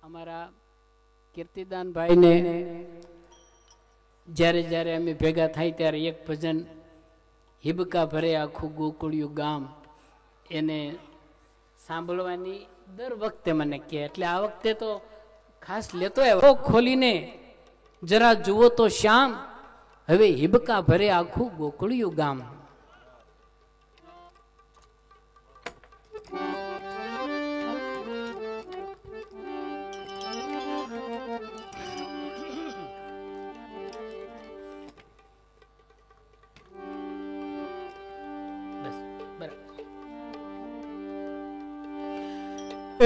અમારા કીર્તિદાનભાઈને જ્યારે જ્યારે અમે ભેગા થાય ત્યારે એક ભજન હિબકા ભરે આખું ગોકુળિયું ગામ એને સાંભળવાની દર વખતે મને કહે, એટલે આ વખતે તો ખાસ લેતો આવ્યો. ખોલીને જરા જુઓ તો શ્યામ, હવે હિબકા ભરે આખું ગોકુળિયું ગામ.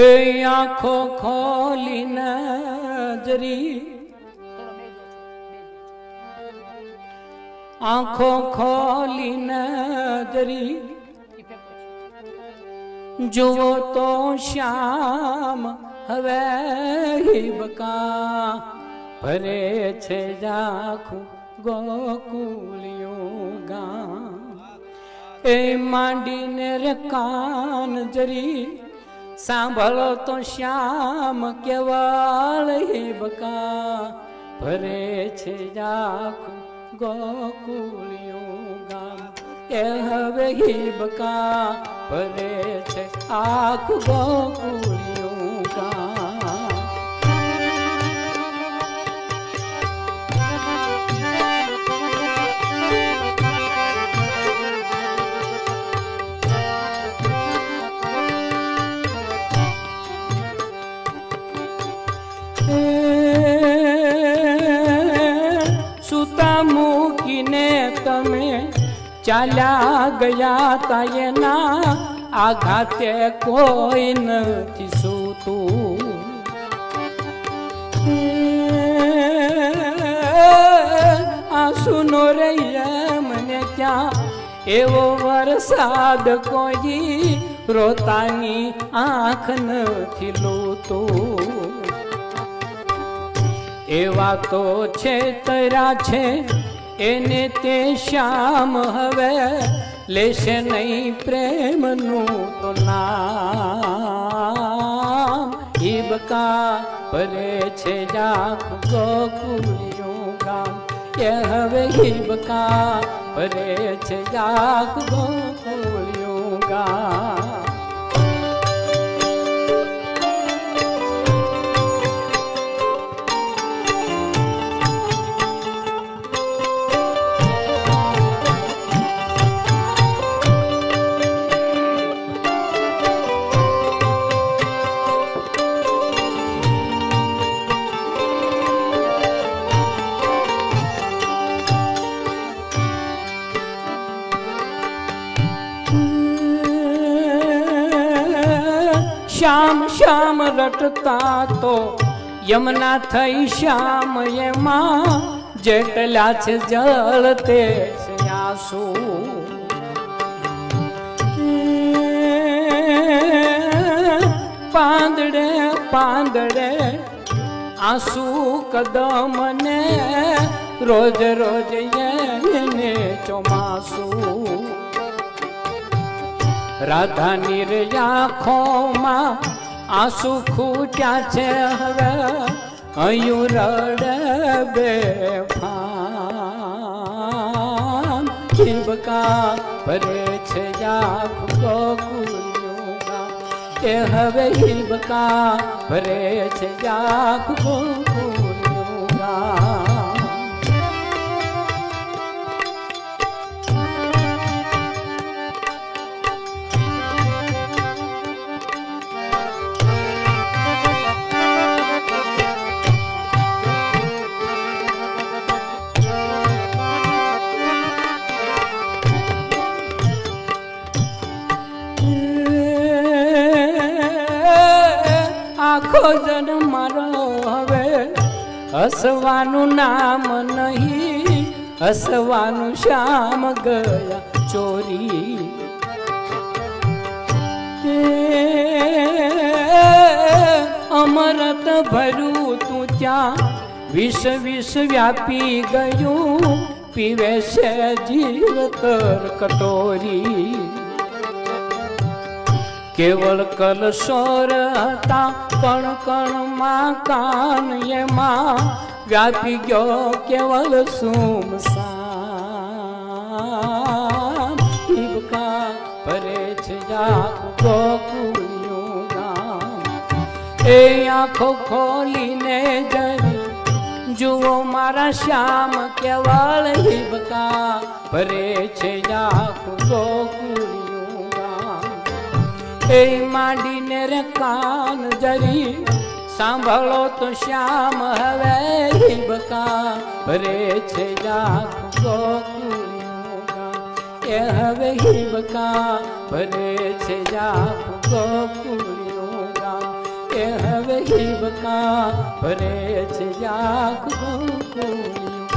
એ આંખો ખોલી નજરી, આંખો ખોલી નજરી જુઓ તો શ્યામ, હવે હિબકા ભરે છે આખું ગોકુળિયું ગામ. એ માંડીને રે કાન જરી સાંભળો તો શ્યામ, કેવળ હિબકા ભરે છે આખું ગોકુળિયું ગામ. એ હવે હિબકા ભરે છે આખું ગોકુળિયું ગામ. સુતા મૂકીને તમે ચાલ્યા ગયા તા, એના આઘાતે કોઈ નથી સૂતું. આંસુનો રે મને ત્યાં એવો વરસાદ કોઈ રોતાની આંખ નથી લૂતું. એવા તો છે તરા છે એને તે શ્યામ, હવે લેશે નહીં પ્રેમનું તો નામ. હિબકા ભરે છે આખું ગોકુળિયું ગામ. એ હવે હિબકા ભરે છે આખું ગોકુળિયું ગામ. શ્યામ શ્યામ રટતા તો યમુના થઈ શ્યામ, એમાં જેટલા છે જળ તે છે આંસુ. પાંદડે પાંદડે આંસુ કદમને રોજ રોજ એને ચોમાસું. રાધાની રે આંખોમાં આંસુ ખૂટ્યા છે, હવે હયું રડે બેફામ. હિબકા ભરે છે આખું ગોકુળિયું ગામ. એ હવે હિબકા ભરે છે આખું ગોકુળિયું ગામ. આખો જન્મ મારો હવે હસવાનું નામ નહીં, હસવાનું શ્યામ ગયા ચોરી. અમરત ભર્યું તું ત્યાં વિષ વિષ વ્યાપી ગયું, પીવે છે જીવતર કટોરી. કેવળ કલશોર હતા કણ કણમાં કાન એમાં વ્યાપી ગયો કેવળ સુમસાન હિબકા ભરે છે જાગ ગોકુળિયું ગામ એ આંખો ખોલીને જરી જુઓ મારા શ્યામ કેવળ હિબકા ભરે છે જાગ ગોકુળિયું ગામ એ માંડીને રે કાન જરી સાંભળો તો શ્યામ હવે હિબકા ભરે છે જાગ ગોકુળિયું ગામ એ હવે હિબકા ભરે છે જાગ ગોકુળિયું ગામ એ હવે હિબકા ભરે છે જાગ ગોકુળિયું